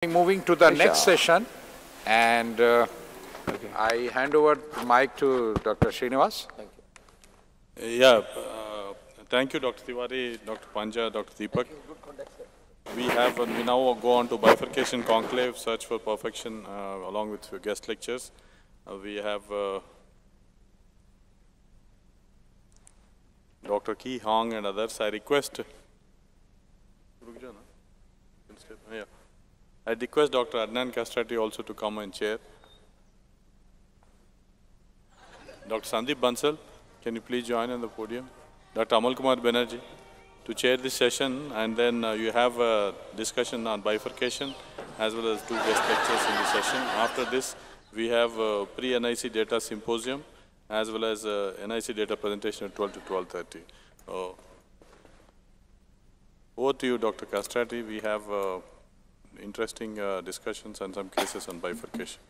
Moving to the next session, and I hand over the mic to Dr. Srinivas. Thank you. Thank you, Dr. Tiwari, Dr. Panja, Dr. Deepak. We now go on to Bifurcation Conclave, Search for Perfection, along with guest lectures. We have Dr. Ki Hong and others. I request Dr. Adnan Castrati also to come and chair. Dr. Sandeep Bansal, can you please join on the podium? Dr. Amal Kumar Banerjee to chair this session, and then you have a discussion on bifurcation as well as 2 guest lectures in the session. After this, we have a pre-NIC data symposium as well as NIC data presentation at 12 to 12:30. Over to you, Dr. Castrati. We have interesting discussions and some cases on bifurcation.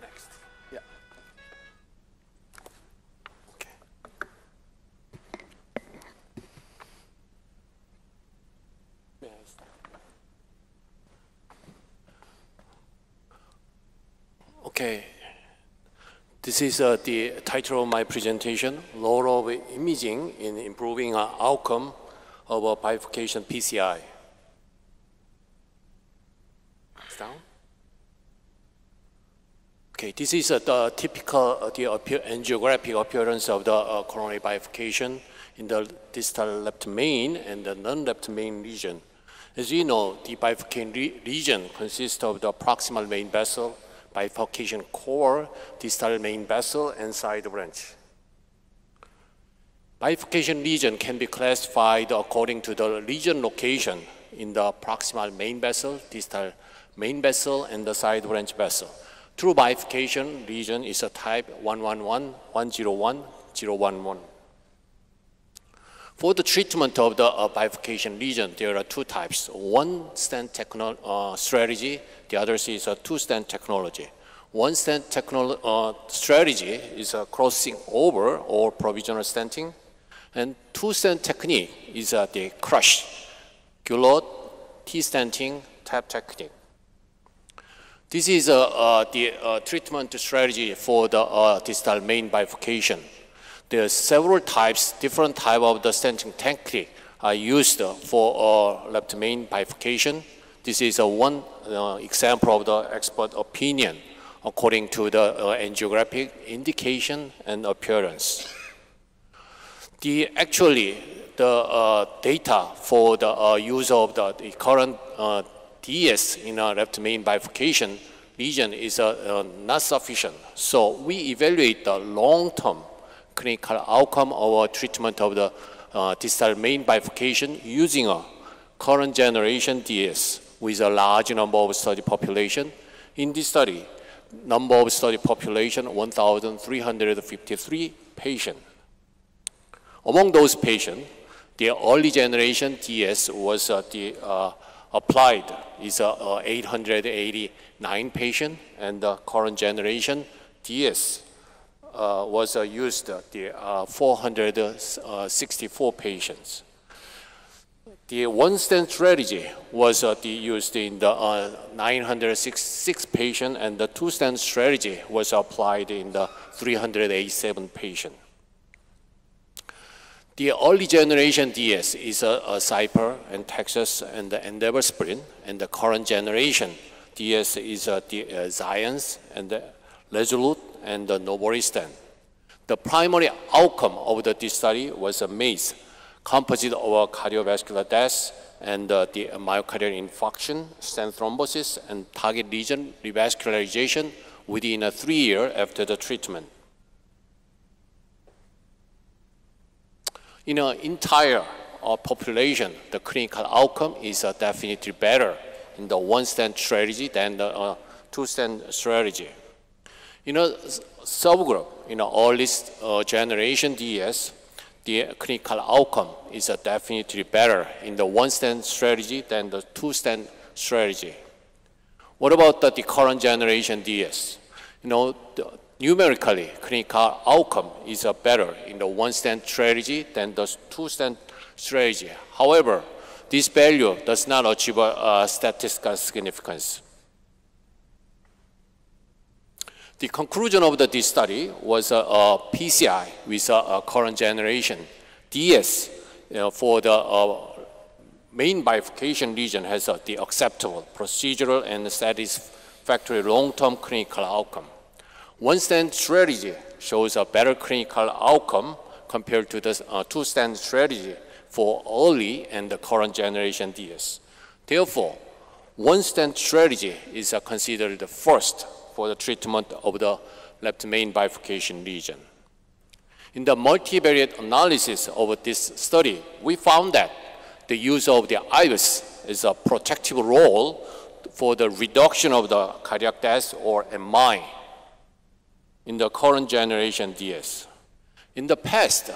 Next. Yeah. Okay. Yes. Okay. This is the title of my presentation, Role of Imaging in Improving Outcome of a Bifurcation PCI. Down. Okay, this is the typical angiographic appearance of the coronary bifurcation in the distal left main and the non-left main region. As you know, the bifurcation region consists of the proximal main vessel, bifurcation core, distal main vessel, and side branch. Bifurcation region can be classified according to the region location in the proximal main vessel, distal main vessel, and the side branch vessel. True bifurcation region is a type 111, 101, 011. For the treatment of the bifurcation region, there are 2 types. One stent strategy, the other is a 2-stent technology. One stent strategy is a crossing over or provisional stenting, and 2-stent technique is the crush, guillot, T-stenting, tap technique. This is the treatment strategy for the distal main bifurcation. There are several types, different types of the stenting technique are used for left main bifurcation. This is one example of the expert opinion according to the angiographic indication and appearance. Actually, the data for the use of the current DS in a left main bifurcation region is not sufficient. So we evaluate the long-term clinical outcome of treatment of the distal main bifurcation using a current generation DS with a large number of study population. In this study, number of study population 1,353 patients. Among those patients, the early generation DS was applied is 889 patients, and the current generation DS was used 464 patients. The 1-stent strategy was used in the 966 patients, and the 2-stent strategy was applied in the 387 patients. The early generation DS is a Cyper and Texas and the Endeavor Sprint, and the current generation DS is the Zions and the Resolute and the Novoristan. The primary outcome of this study was a MACE, composite of cardiovascular death and the myocardial infarction, stent thrombosis, and target lesion revascularization within 3 years after the treatment. In an entire population, the clinical outcome is definitely better in the 1-stent strategy than the 2-stent strategy. In a subgroup, in the earliest generation DS, the clinical outcome is definitely better in the 1-stent strategy than the 2-stent strategy. What about the current generation DS? Numerically, clinical outcome is better in the one-stent strategy than the two-stent strategy. However, this value does not achieve statistical significance. The conclusion of this study was PCI with a current generation DS for the main bifurcation region has the acceptable procedural and satisfactory long-term clinical outcome. One-stent strategy shows a better clinical outcome compared to the two-stent strategy for early and the current generation DS. Therefore, one-stent strategy is considered the first for the treatment of the left main bifurcation region. In the multivariate analysis of this study, we found that the use of the IVUS is a protective role for the reduction of the cardiac death or MI in the current generation DS. In the past,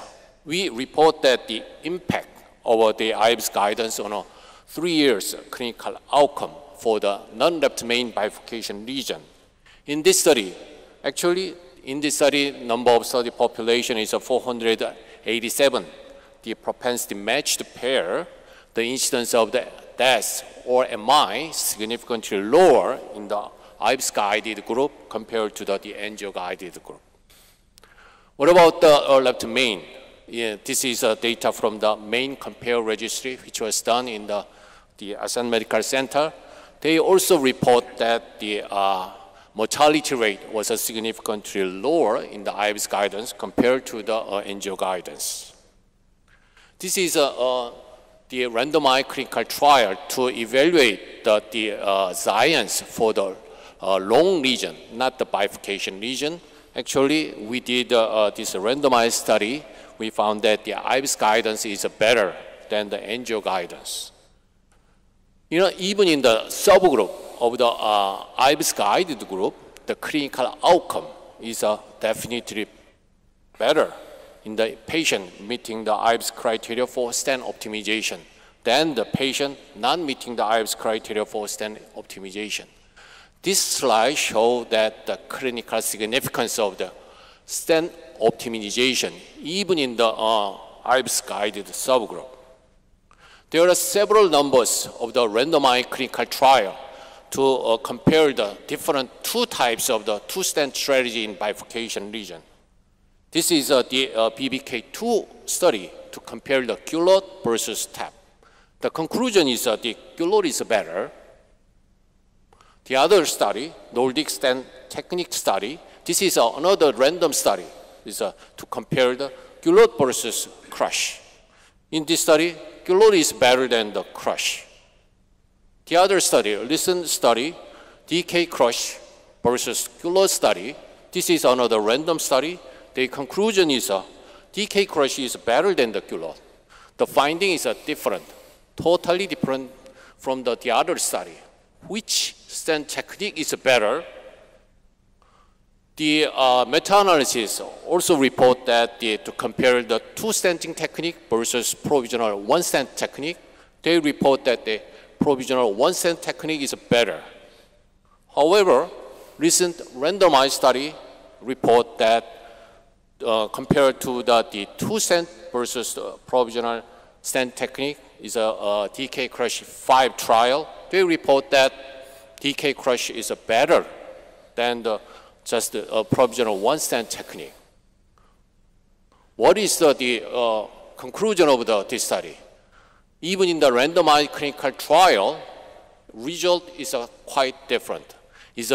we report that the impact of the IVUS guidance on a 3 years clinical outcome for the non-left main bifurcation region. In this study, actually, number of study population is 487. The propensity matched pair, the incidence of the death or MI significantly lower in the IVUS-guided group compared to the angio-guided group. What about the left main? This is data from the main compare registry, which was done in the Ascent Medical Center. They also report that the mortality rate was significantly lower in the IVUS guidance compared to the angio guidance. This is the randomized clinical trial to evaluate the science for the long region, not the bifurcation region. Actually, we did this randomized study. We found that the IVUS guidance is better than the angio guidance. Even in the subgroup of the IVUS-guided group, the clinical outcome is definitely better in the patient meeting the IVUS criteria for stent optimization than the patient not meeting the IVUS criteria for stent optimization. This slide shows that the clinical significance of the stent optimization, even in the IVUS-guided subgroup. There are several numbers of the randomized clinical trial to compare the different two types of the two-stent strategy in bifurcation region. This is the BBK2 study to compare the Guillot versus TAP. The conclusion is the Guillot is better. The other study, Nordic stent technique study, this is another random study, is to compare the Guillot versus Crush. In this study, Guillot is better than the Crush. The other study, recent study, DK Crush versus Guillot study, this is another random study. The conclusion is DK Crush is better than the Guillot. The finding is different, totally different from the other study. Which stent technique is better? The meta-analysis also report that to compare the two-stenting technique versus provisional one-stent technique, they report that the provisional one-stent technique is better. However, recent randomized study report that compared to the two-stent versus the provisional stent technique is a DK Crush 5 trial. They report that DK Crush is better than just a provisional one-stent technique. What is the conclusion of this study? Even in the randomized clinical trial, result is quite different. It's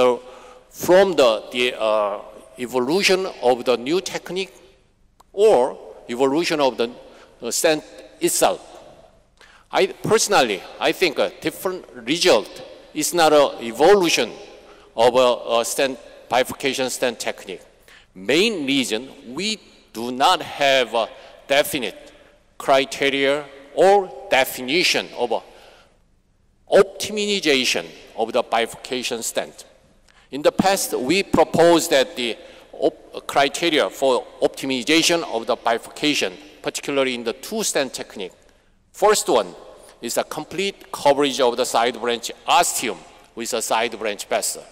from the evolution of the new technique or evolution of the stent itself. Personally, I think a different result is not an evolution of a stent bifurcation stent technique. Main reason, we do not have a definite criteria or definition of optimization of the bifurcation stent. In the past, we proposed that the criteria for optimization of the bifurcation, particularly in the two-stent technique. First one is a complete coverage of the side branch ostium with a side branch vessel.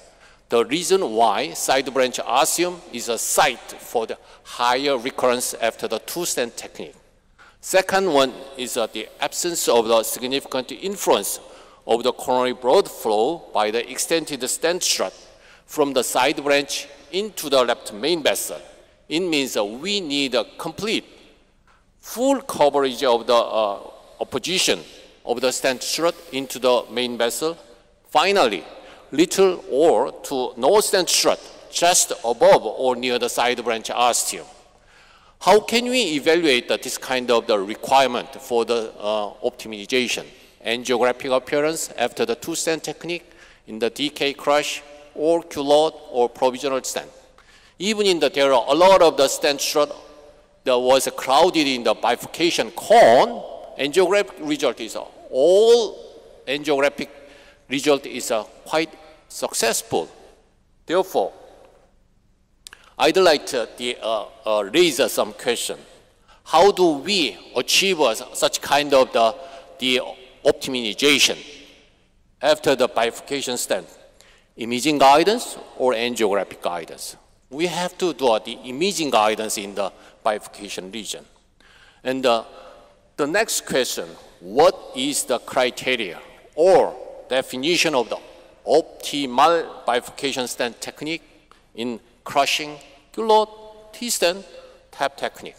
The reason why side branch ostium is a site for the higher recurrence after the two-stent technique. Second one is the absence of the significant influence of the coronary blood flow by the extended stent strut from the side branch into the left main vessel. It means we need a complete, full coverage of the opposition of the stent strut into the main vessel. Finally, little or to no stent strut just above or near the side branch ostium. How can we evaluate this kind of the requirement for the optimization? Angiographic appearance after the two-stent technique in the DK crush or culotte or provisional stent. Even in the, there are a lot of the stent strut that was crowded in the bifurcation cone, angiographic result is all angiographic result is quite successful. Therefore, I'd like to raise some question. How do we achieve such kind of the optimization after the bifurcation stent? Imaging guidance or angiographic guidance? We have to do the imaging guidance in the bifurcation region. And the next question, what is the criteria or definition of the optimal bifurcation stent technique in crushing, culotte, T-stent, tap technique?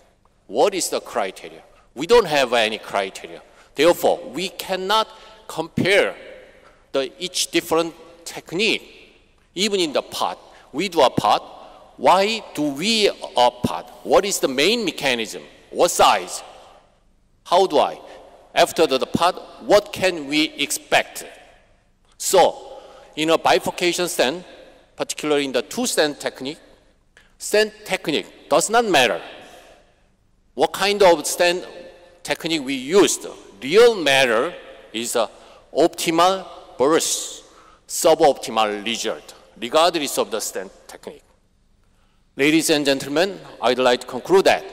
What is the criteria? We don't have any criteria. Therefore, we cannot compare each different technique. Even in the part, we do a part. Why do we a part? What is the main mechanism? What size? How do I? After the part, what can we expect? So, in a bifurcation stent, particularly in the two-stent technique does not matter. What kind of stent technique we used? Real matter is optimal versus suboptimal result, regardless of the stent technique. Ladies and gentlemen, I'd like to conclude that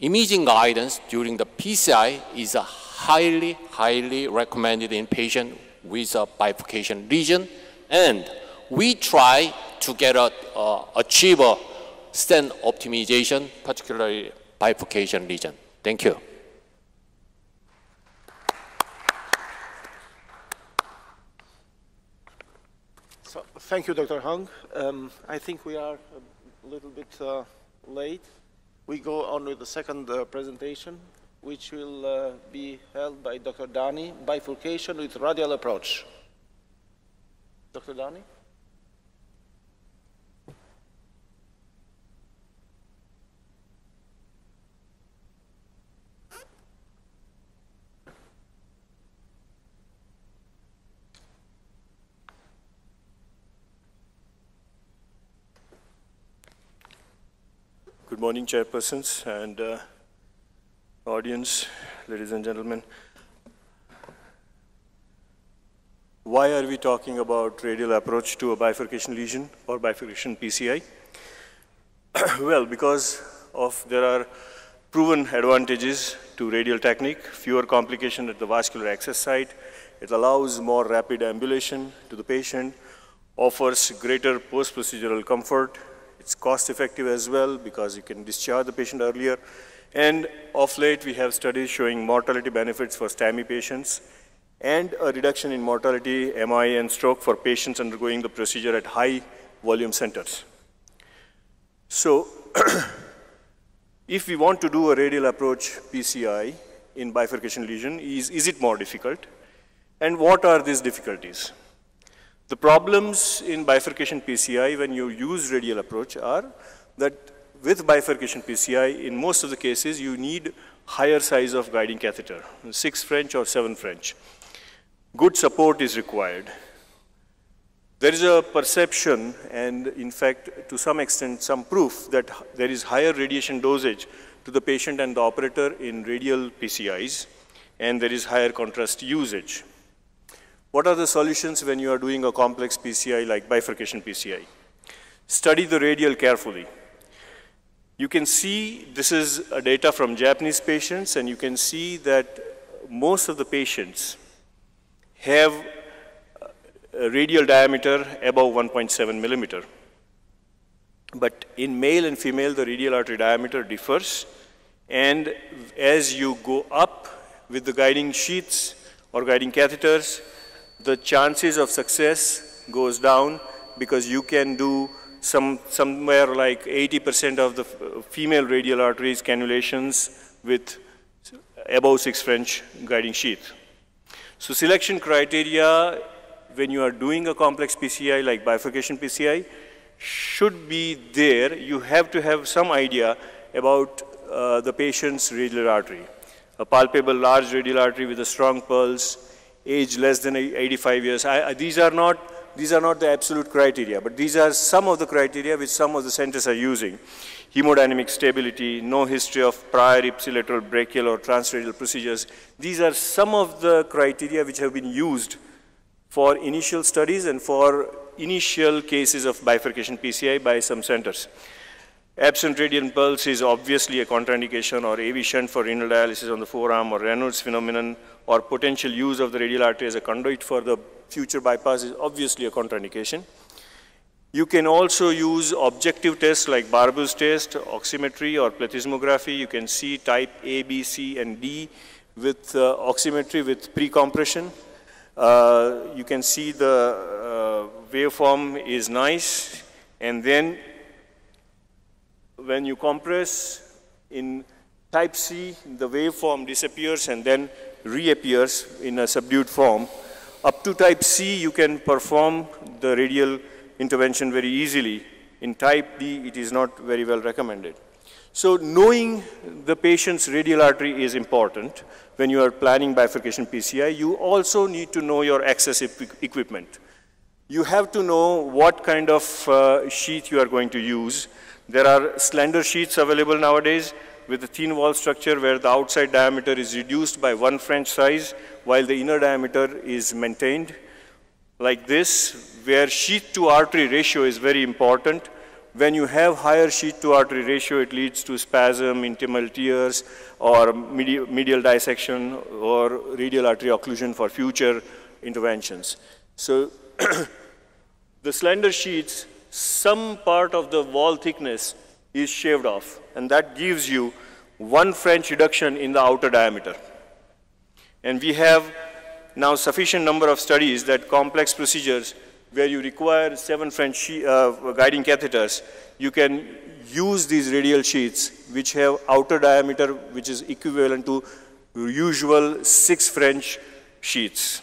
imaging guidance during the PCI is highly, highly recommended in patients with a bifurcation lesion, and we try to achieve a stent optimization, particularly bifurcation lesion. Thank you. So, thank you, Dr. Hung. I think we are a little bit late. We go on with the second presentation, which will be held by Dr. Dani, Bifurcation with Radial Approach. Dr. Dani? Good morning, chairpersons and audience, ladies and gentlemen. Why are we talking about radial approach to a bifurcation lesion or bifurcation PCI? Well, because there are proven advantages to radial technique, fewer complications at the vascular access site. It allows more rapid ambulation to the patient, offers greater post-procedural comfort. It's cost-effective as well because you can discharge the patient earlier. And of late, we have studies showing mortality benefits for STEMI patients and a reduction in mortality, MI, and stroke for patients undergoing the procedure at high-volume centers. So, if we want to do a radial approach PCI in bifurcation lesion, is it more difficult? And what are these difficulties? The problems in bifurcation PCI when you use radial approach are that with bifurcation PCI, in most of the cases, you need higher size of guiding catheter, 6 French or 7 French. Good support is required. There is a perception and, in fact, to some extent, some proof that there is higher radiation dosage to the patient and the operator in radial PCIs, and there is higher contrast usage. What are the solutions when you are doing a complex PCI like bifurcation PCI? Study the radial carefully. You can see this is data from Japanese patients, and you can see that most of the patients have radial diameter above 1.7 millimeter. But in male and female, the radial artery diameter differs. And as you go up with the guiding sheaths or guiding catheters, the chances of success goes down because you can do somewhere like 80% of the female radial arteries cannulations with above 6 French guiding sheath. So selection criteria when you are doing a complex PCI like bifurcation PCI should be there. You have to have some idea about the patient's radial artery. A palpable large radial artery with a strong pulse, age less than 85 years. These are not the absolute criteria, but these are some of the criteria which some of the centers are using. Hemodynamic stability, no history of prior ipsilateral brachial or transradial procedures. These are some of the criteria which have been used for initial studies and for initial cases of bifurcation PCI by some centers. Absent radial pulse is obviously a contraindication, or AV shunt for renal dialysis on the forearm, or Raynaud's phenomenon, or potential use of the radial artery as a conduit for the future bypass is obviously a contraindication. You can also use objective tests like Barber's test, oximetry, or plethysmography. You can see type A, B, C, and D with oximetry with pre-compression. You can see the waveform is nice, and then when you compress in type C, the waveform disappears and then reappears in a subdued form. Up to type C, you can perform the radial intervention very easily. In type D, it is not very well recommended. So knowing the patient's radial artery is important when you are planning bifurcation PCI. You also need to know your access equipment. You have to know what kind of sheath you are going to use. There are slender sheaths available nowadays with a thin wall structure where the outside diameter is reduced by 1 French size while the inner diameter is maintained. Like this, where sheath to artery ratio is very important. When you have higher sheath to artery ratio, it leads to spasm, intimal tears, or medial dissection, or radial artery occlusion for future interventions. So the slender sheaths, some part of the wall thickness is shaved off, and that gives you 1 French reduction in the outer diameter. And we have now sufficient number of studies that complex procedures where you require 7 French guiding catheters, you can use these radial sheaths which have outer diameter which is equivalent to usual 6 French sheaths.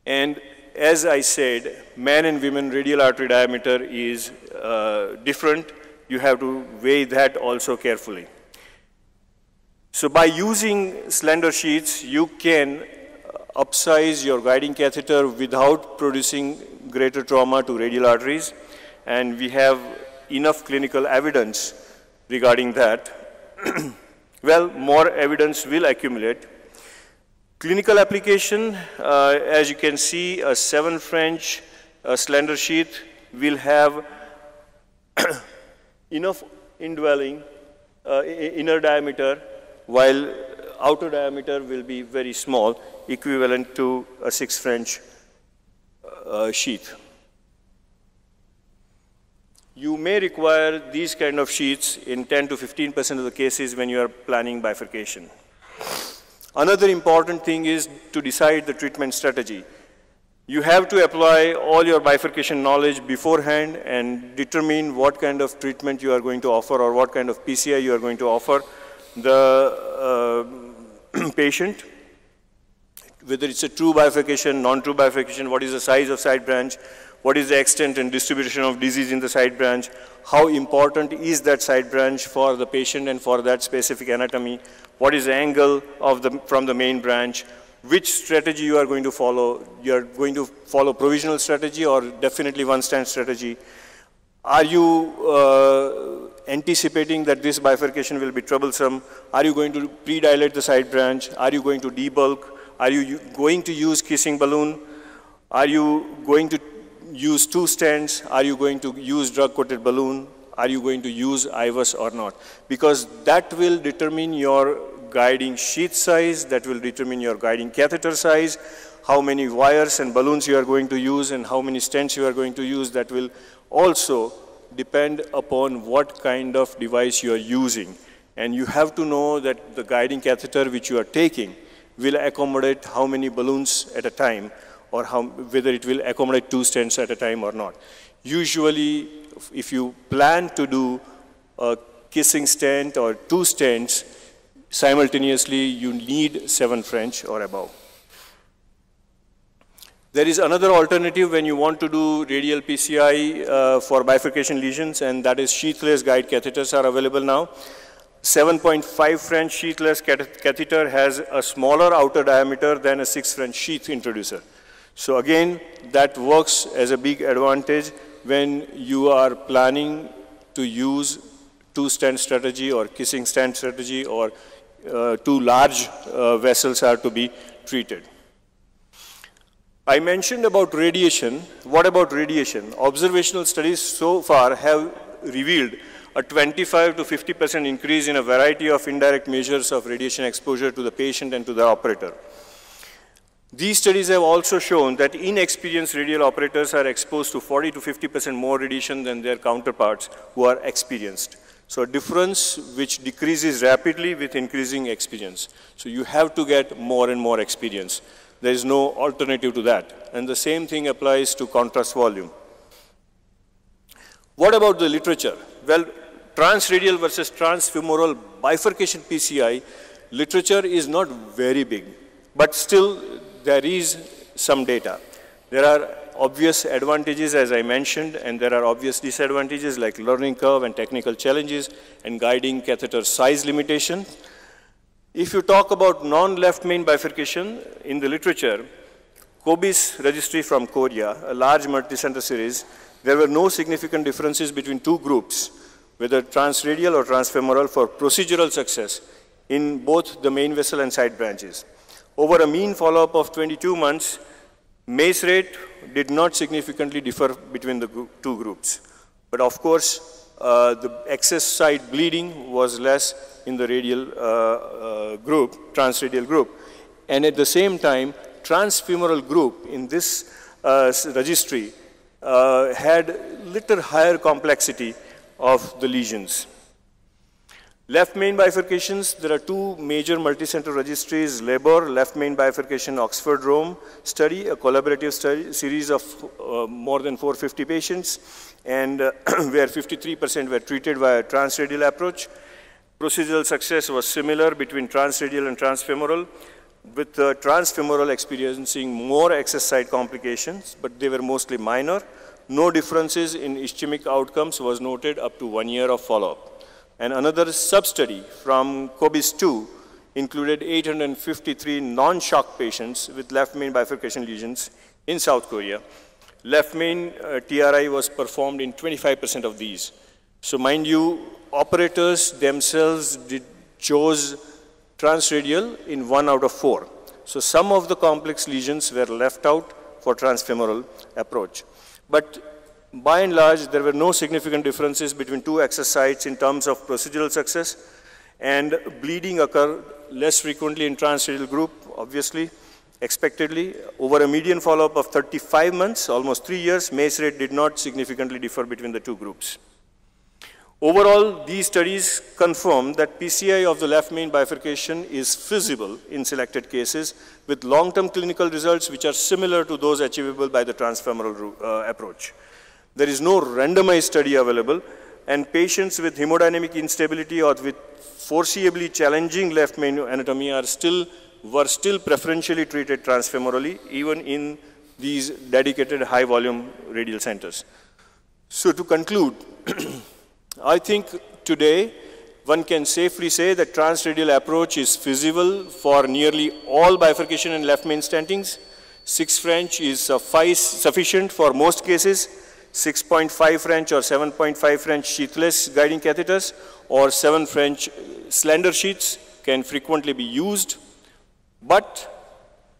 And as I said, man and women radial artery diameter is different. You have to weigh that also carefully. So by using slender sheaths, you can upsize your guiding catheter without producing greater trauma to radial arteries. And we have enough clinical evidence regarding that. Well, more evidence will accumulate. Clinical application, as you can see, a 7 French slender sheath will have enough indwelling inner diameter, while outer diameter will be very small, equivalent to a 6 French sheath. You may require these kind of sheaths in 10 to 15% of the cases when you are planning bifurcation. Another important thing is to decide the treatment strategy. You have to apply all your bifurcation knowledge beforehand and determine what kind of treatment you are going to offer or what kind of PCI you are going to offer the patient, whether it's a true bifurcation, non-true bifurcation, what is the size of side branch, what is the extent and distribution of disease in the side branch, how important is that side branch for the patient and for that specific anatomy, what is the angle of from the main branch, which strategy you are going to follow. You are going to follow provisional strategy or definitely one stand strategy. Are you anticipating that this bifurcation will be troublesome? Are you going to pre-dilate the side branch? Are you going to debulk? Are you going to use kissing balloon? Are you going to use 2 stents? Are you going to use drug-coated balloon? Are you going to use IVUS or not? Because that will determine your guiding sheath size, that will determine your guiding catheter size, how many wires and balloons you are going to use and how many stents you are going to use. That will also depend upon what kind of device you are using. And you have to know that the guiding catheter which you are taking will accommodate how many balloons at a time, or whether it will accommodate 2 stents at a time or not. Usually, if you plan to do a kissing stent or 2 stents simultaneously, you need 7 French or above. There is another alternative when you want to do radial PCI for bifurcation lesions, and that is sheathless guide catheters are available now. 7.5 French sheathless catheter has a smaller outer diameter than a 6 French sheath introducer. So again, that works as a big advantage when you are planning to use 2 stent strategy or kissing stent strategy, or 2 large vessels are to be treated. I mentioned about radiation. What about radiation? Observational studies so far have revealed a 25 to 50% increase in a variety of indirect measures of radiation exposure to the patient and to the operator. These studies have also shown that inexperienced radial operators are exposed to 40 to 50% more radiation than their counterparts who are experienced. So a difference which decreases rapidly with increasing experience. So you have to get more and more experience. There is no alternative to that. And the same thing applies to contrast volume. What about the literature? Well, transradial versus transfemoral bifurcation PCI literature is not very big, but still there is some data. There are obvious advantages, as I mentioned, and there are obvious disadvantages like learning curve and technical challenges and guiding catheter size limitation. If you talk about non-left main bifurcation in the literature, Kobe's registry from Korea, a large multicenter series, there were no significant differences between 2 groups, whether transradial or transfemoral, for procedural success in both the main vessel and side branches. Over a mean follow-up of 22 months, MACE rate did not significantly differ between the 2 groups. But of course, the excess side bleeding was less in the radial group, transradial group. And at the same time, transfemoral group in this registry had little higher complexity of the lesions. Left main bifurcations, there are 2 major multicenter registries, LABOR, left main bifurcation Oxford Rome study, a collaborative study, series of more than 450 patients, and where 53% were treated via transradial approach. Procedural success was similar between transradial and transfemoral, with transfemoral experiencing more excess site complications, but they were mostly minor. No differences in ischemic outcomes was noted up to 1 year of follow-up. And another sub-study from Kobe's 2 included 853 non-shock patients with left main bifurcation lesions in South Korea. Left main TRI was performed in 25% of these. So mind you, operators themselves chose transradial in 1 out of 4. So some of the complex lesions were left out for transfemoral approach. But by and large, there were no significant differences between 2 access sites in terms of procedural success, and bleeding occurred less frequently in transradial group, obviously, expectedly. Over a median follow-up of 35 months, almost 3 years, MACE rate did not significantly differ between the 2 groups. Overall, these studies confirm that PCI of the left main bifurcation is feasible in selected cases with long-term clinical results which are similar to those achievable by the transfemoral approach. There is no randomized study available, and patients with hemodynamic instability or with foreseeably challenging left main anatomy were still preferentially treated transfemorally, even in these dedicated high-volume radial centers. So to conclude, I think today one can safely say that transradial approach is feasible for nearly all bifurcation and left main stentings. 6 French is sufficient for most cases. 6.5 French or 7.5 French sheathless guiding catheters or 7 French slender sheaths can frequently be used. But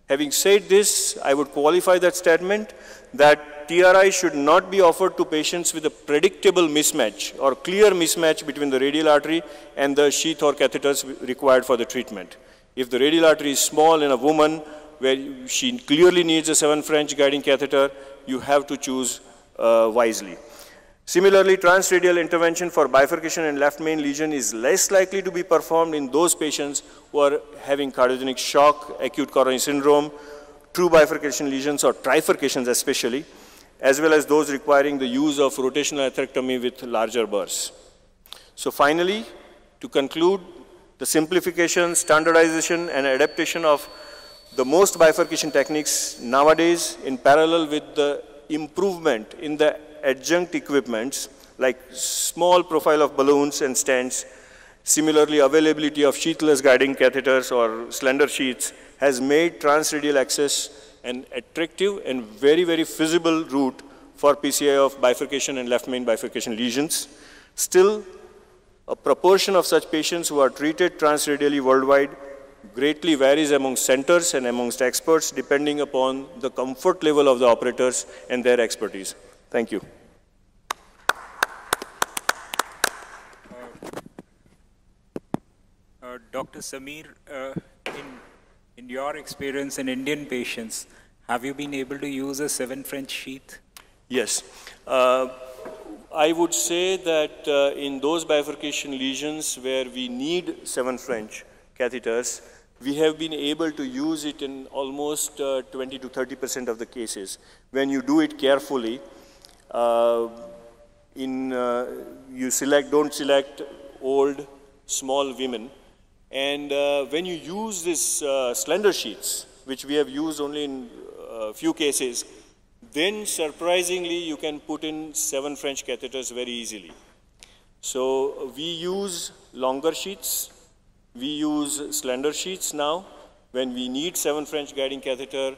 having said this, I would qualify that statement that TRI should not be offered to patients with a predictable mismatch or clear mismatch between the radial artery and the sheath or catheters required for the treatment. If the radial artery is small in a woman where she clearly needs a 7 French guiding catheter, you have to choose wisely. Similarly, transradial intervention for bifurcation and left main lesion is less likely to be performed in those patients who are having cardiogenic shock, acute coronary syndrome, true bifurcation lesions or trifurcations especially, as well as those requiring the use of rotational atherectomy with larger bursts. So finally, to conclude, the simplification, standardization, and adaptation of the most bifurcation techniques nowadays in parallel with the improvement in the adjunct equipments like small profile of balloons and stents, similarly availability of sheathless guiding catheters or slender sheaths has made transradial access an attractive and very, very feasible route for PCI of bifurcation and left main bifurcation lesions. Still, a proportion of such patients who are treated transradially worldwide greatly varies among centers and amongst experts depending upon the comfort level of the operators and their expertise. Thank you. Dr. Sameer, in your experience in Indian patients, have you been able to use a 7 French sheath? Yes. I would say that in those bifurcation lesions where we need 7 French catheters, we have been able to use it in almost 20 to 30% of the cases. When you do it carefully, you don't select old, small women. And when you use these slender sheets, which we have used only in a few cases, then surprisingly you can put in 7 French catheters very easily. So we use longer sheets, we use slender sheets now. When we need 7 French guiding catheter,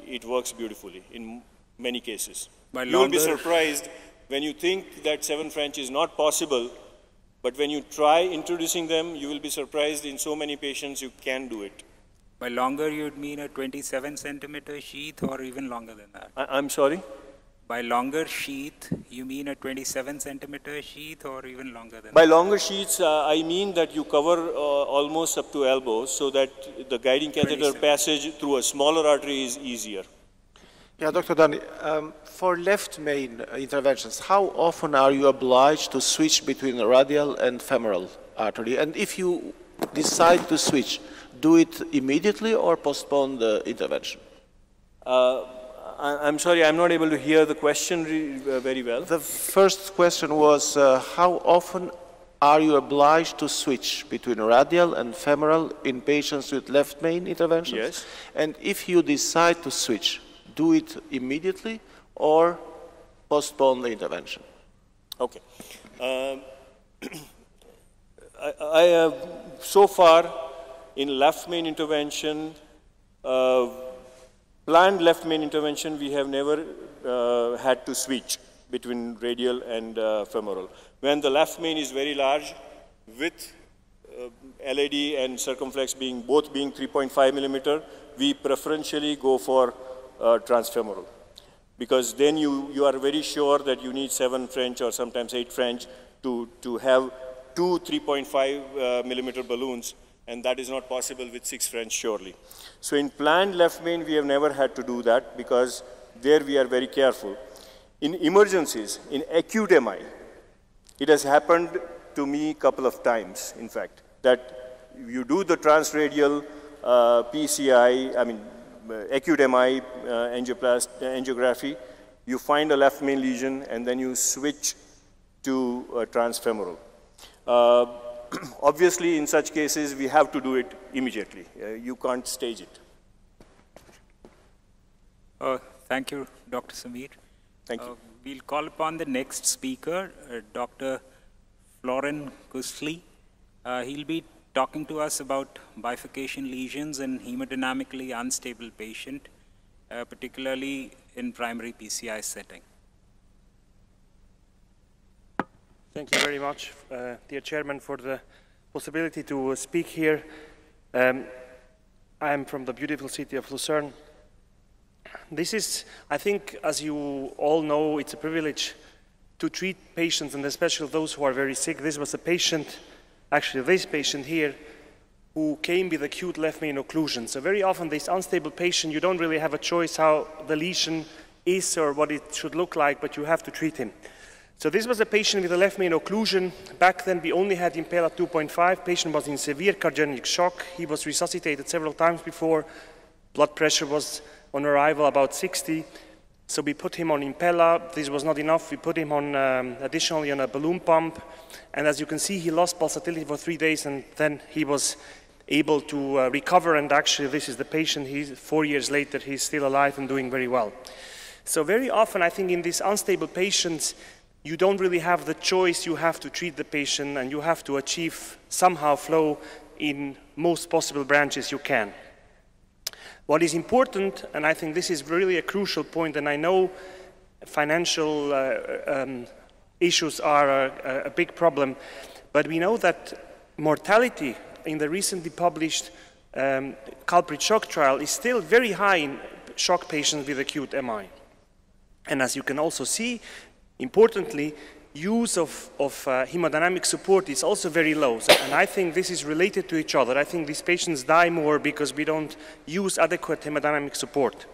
it works beautifully in many cases. You will be surprised when you think that 7 French is not possible, but when you try introducing them, you will be surprised in so many patients you can do it. By longer, you'd mean a 27 centimeter sheath or even longer than that? I'm sorry? By longer sheath, you mean a 27 centimeter sheath or even longer than that? By longer sheaths, I mean that you cover almost up to elbow so that the guiding catheter passage through a smaller artery is easier. Yeah, Dr. Dani, for left main interventions, how often are you obliged to switch between the radial and femoral artery? And if you decide to switch, do it immediately or postpone the intervention? I'm sorry, I'm not able to hear the question very well. The first question was, how often are you obliged to switch between radial and femoral in patients with left main interventions? Yes. And if you decide to switch, do it immediately or postpone the intervention? Okay. I have, so far, in left main intervention, planned left main intervention, we have never had to switch between radial and femoral. When the left main is very large, with LAD and circumflex both being 3.5 millimeter, we preferentially go for transfemoral. Because then you are very sure that you need 7 French or sometimes 8 French to have 2 3.5 millimeter balloons, and that is not possible with 6 French surely. So in planned left main, we have never had to do that because there we are very careful. In emergencies, in acute MI, it has happened to me a couple of times, in fact, that you do the transradial PCI, acute MI angiography, you find a left main lesion, and then you switch to transfemoral. Obviously, in such cases, we have to do it immediately. You can't stage it. Thank you, Dr. Sameer. Thank you. We'll call upon the next speaker, Dr. Florin Kusli. He'll be talking to us about bifurcation lesions in hemodynamically unstable patient, particularly in primary PCI setting. Thank you very much, dear Chairman, for the possibility to speak here. I'm from the beautiful city of Lucerne. This is, I think, as you all know, it's a privilege to treat patients, and especially those who are very sick. This was a patient, actually this patient here, who came with acute left main occlusion. So very often this unstable patient, you don't really have a choice how the lesion is or what it should look like, but you have to treat him. So this was a patient with a left main occlusion. Back then we only had Impella 2.5. Patient was in severe cardiogenic shock. He was resuscitated several times before. Blood pressure was on arrival about 60. So we put him on Impella. This was not enough. We put him on additionally on a balloon pump. And as you can see, he lost pulsatility for 3 days, and then he was able to recover. And actually, this is the patient. 4 years later, he's still alive and doing very well. So very often, I think in these unstable patients, you don't really have the choice. You have to treat the patient, and you have to achieve somehow flow in most possible branches you can. What is important, and I think this is really a crucial point, and I know financial issues are a big problem, but we know that mortality in the recently published culprit shock trial is still very high in shock patients with acute MI. And as you can also see, importantly, use of hemodynamic support is also very low. And I think this is related to each other. I think these patients die more because we don't use adequate hemodynamic support.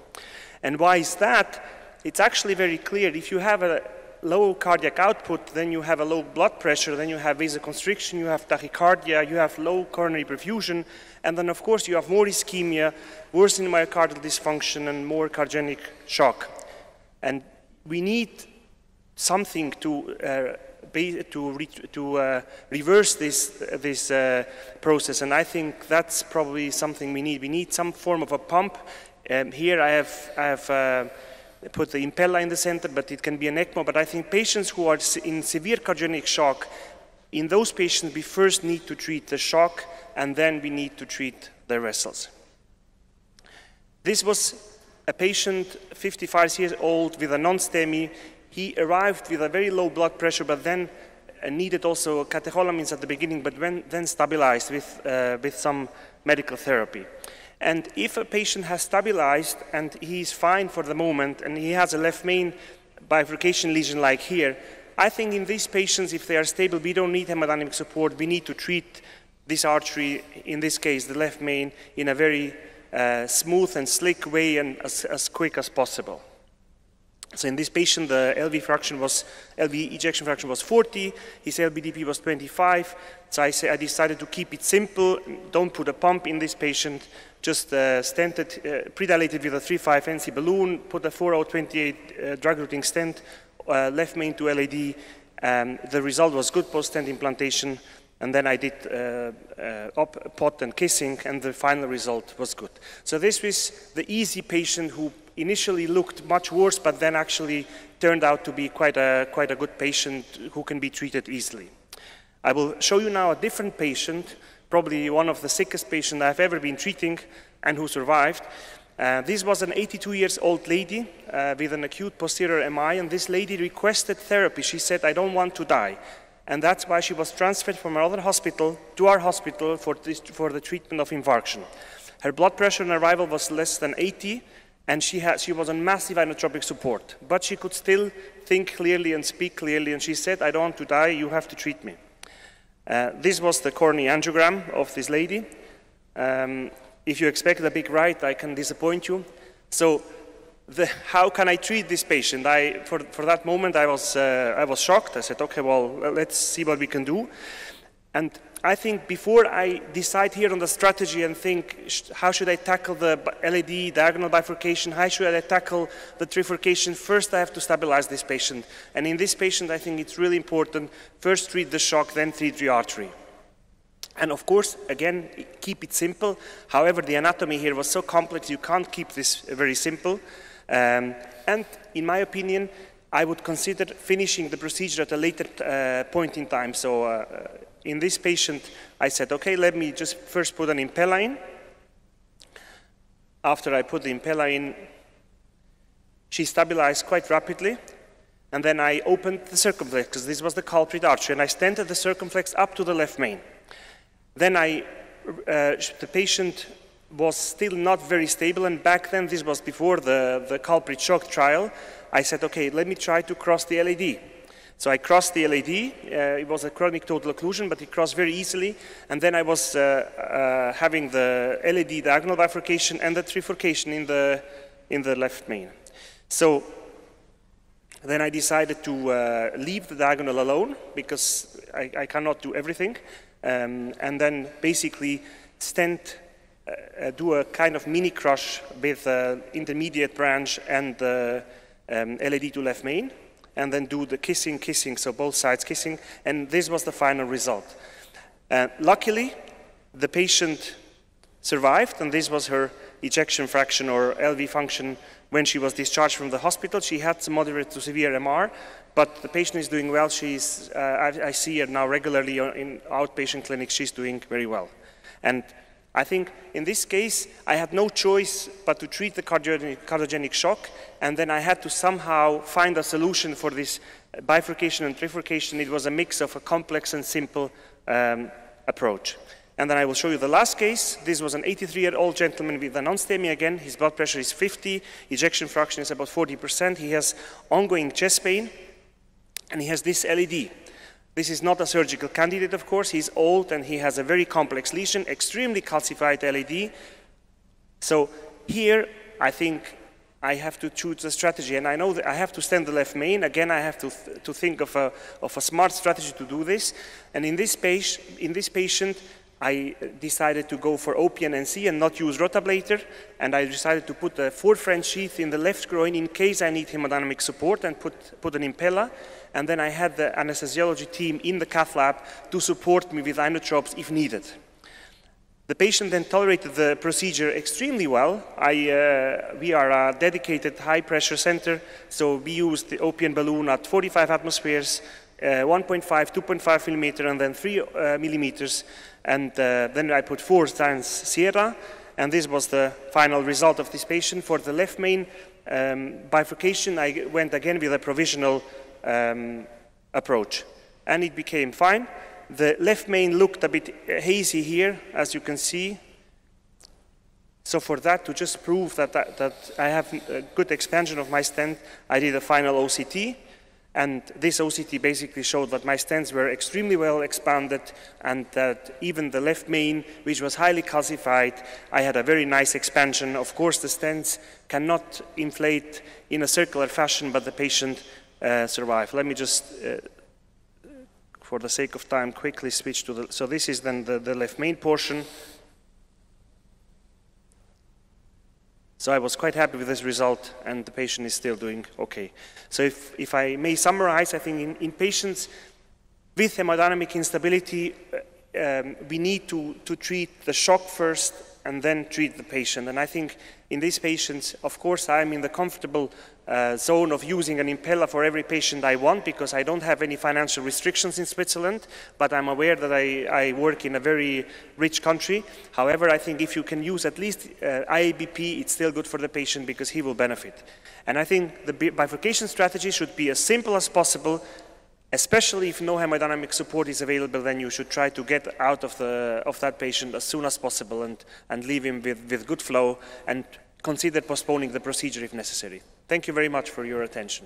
And why is that? It's actually very clear. If you have a low cardiac output, then you have a low blood pressure, then you have vasoconstriction, you have tachycardia, you have low coronary perfusion, and then of course you have more ischemia, worsening myocardial dysfunction, and more cardiogenic shock. And we need something to reverse this process, and I think that's probably something we need. We need some form of a pump. Here I have put the Impella in the center, but it can be an ECMO. But I think patients who are in severe cardiogenic shock, in those patients we first need to treat the shock, and then we need to treat the vessels. This was a patient, 55 years old, with a non-STEMI. He arrived with a very low blood pressure, but then needed also catecholamines at the beginning, but then stabilized with some medical therapy. And if a patient has stabilized and he's fine for the moment, and he has a left main bifurcation lesion like here, I think in these patients, if they are stable, we don't need hemodynamic support. We need to treat this artery, in this case the left main, in a very smooth and slick way and as quick as possible. So in this patient, the LV ejection fraction was 40, his LVDP was 25, so I decided to keep it simple, don't put a pump in this patient, just stented, pre-dilated with a 3.5 NC balloon, put a 4.028 drug-eluting stent, left main to LAD. The result was good post-stent implantation, and then I did pot and kissing, and the final result was good. So this was the easy patient who initially looked much worse, but then actually turned out to be quite a good patient who can be treated easily. I will show you now a different patient, probably one of the sickest patients I've ever been treating and who survived. This was an 82-year-old lady with an acute posterior MI, and this lady requested therapy. She said, "I don't want to die." And that's why she was transferred from another hospital to our hospital for the treatment of infarction. Her blood pressure on arrival was less than 80, and she was on massive inotropic support. But she could still think clearly and speak clearly, and she said, "I don't want to die, you have to treat me." This was the coronary angiogram of this lady. If you expect a big right, I can disappoint you. So how can I treat this patient? For that moment, I was shocked. I said, okay, well, let's see what we can do. And I think before I decide here on the strategy and think, how should I tackle the LAD, diagonal bifurcation, how should I tackle the trifurcation, first I have to stabilize this patient. And in this patient, I think it's really important, first treat the shock, then treat the artery. And of course, again, keep it simple. However, the anatomy here was so complex, you can't keep this very simple. And in my opinion, I would consider finishing the procedure at a later point in time. So in this patient, I said, okay, let me just first put an Impella in. After I put the Impella in, she stabilized quite rapidly. And then I opened the circumflex, because this was the culprit artery, and I stented the circumflex up to the left main. Then the patient was still not very stable, and back then, this was before the culprit shock trial, I said, okay, let me try to cross the LAD. So I crossed the LAD. It was a chronic total occlusion, but it crossed very easily. And then I was having the LAD diagonal bifurcation and the trifurcation in the left main. So then I decided to leave the diagonal alone because I cannot do everything. And then basically do a kind of mini crush with intermediate branch and the LAD to left main, and then do the kissing, so both sides kissing, and this was the final result. Luckily, the patient survived, and this was her ejection fraction or LV function when she was discharged from the hospital. She had some moderate to severe MR, but the patient is doing well. I see her now regularly in outpatient clinics. She's doing very well. And I think in this case, I had no choice but to treat the cardiogenic shock, and then I had to somehow find a solution for this bifurcation and trifurcation. It was a mix of a complex and simple approach. And then I will show you the last case. This was an 83-year-old gentleman with an non-STEMI again. His blood pressure is 50, ejection fraction is about 40%. He has ongoing chest pain, and he has this LED. This is not a surgical candidate, of course. He's old and he has a very complex lesion, extremely calcified LAD. So here, I think I have to choose a strategy, and I know that I have to stent the left main. Again, I have to think of a smart strategy to do this. And in this patient, I decided to go for OP and NC and not use rotablator, and I decided to put a 4 French sheath in the left groin in case I need hemodynamic support, and put an impella. And then I had the anesthesiology team in the cath lab to support me with inotropes if needed. The patient then tolerated the procedure extremely well. We are a dedicated high-pressure center, so we used the OPN balloon at 45 atmospheres, 1.5, 2.5 millimeter, and then 3 millimeters. And then I put 4 times Sierra, and this was the final result of this patient. For the left main bifurcation, I went again with a provisional approach, and it became fine. The left main looked a bit hazy here, as you can see. So for that, to just prove that I have a good expansion of my stent, I did a final OCT, and this OCT basically showed that my stents were extremely well expanded, and that even the left main, which was highly calcified, I had a very nice expansion. Of course, the stents cannot inflate in a circular fashion, but the patient survive. Let me just, for the sake of time, quickly switch to so this is then the left main portion. So I was quite happy with this result, and the patient is still doing okay. So if I may summarize, I think in patients with hemodynamic instability, we need to treat the shock first and then treat the patient. And I think in these patients, of course, I'm in the comfortable zone of using an impella for every patient I want, because I don't have any financial restrictions in Switzerland, but I'm aware that I work in a very rich country. However, I think if you can use at least IABP, it's still good for the patient because he will benefit. And I think the bifurcation strategy should be as simple as possible, especially if no hemodynamic support is available. Then you should try to get out of that patient as soon as possible and leave him with good flow, and consider postponing the procedure if necessary. Thank you very much for your attention.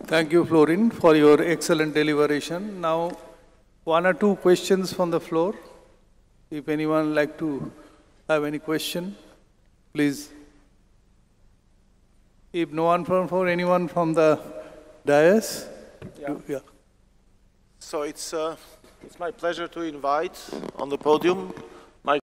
Thank you, Florin, for your excellent deliberation. Now, 1 or 2 questions from the floor. If anyone like to have any question, please. If no one for anyone from the dais? Yeah. So it's my pleasure to invite on the podium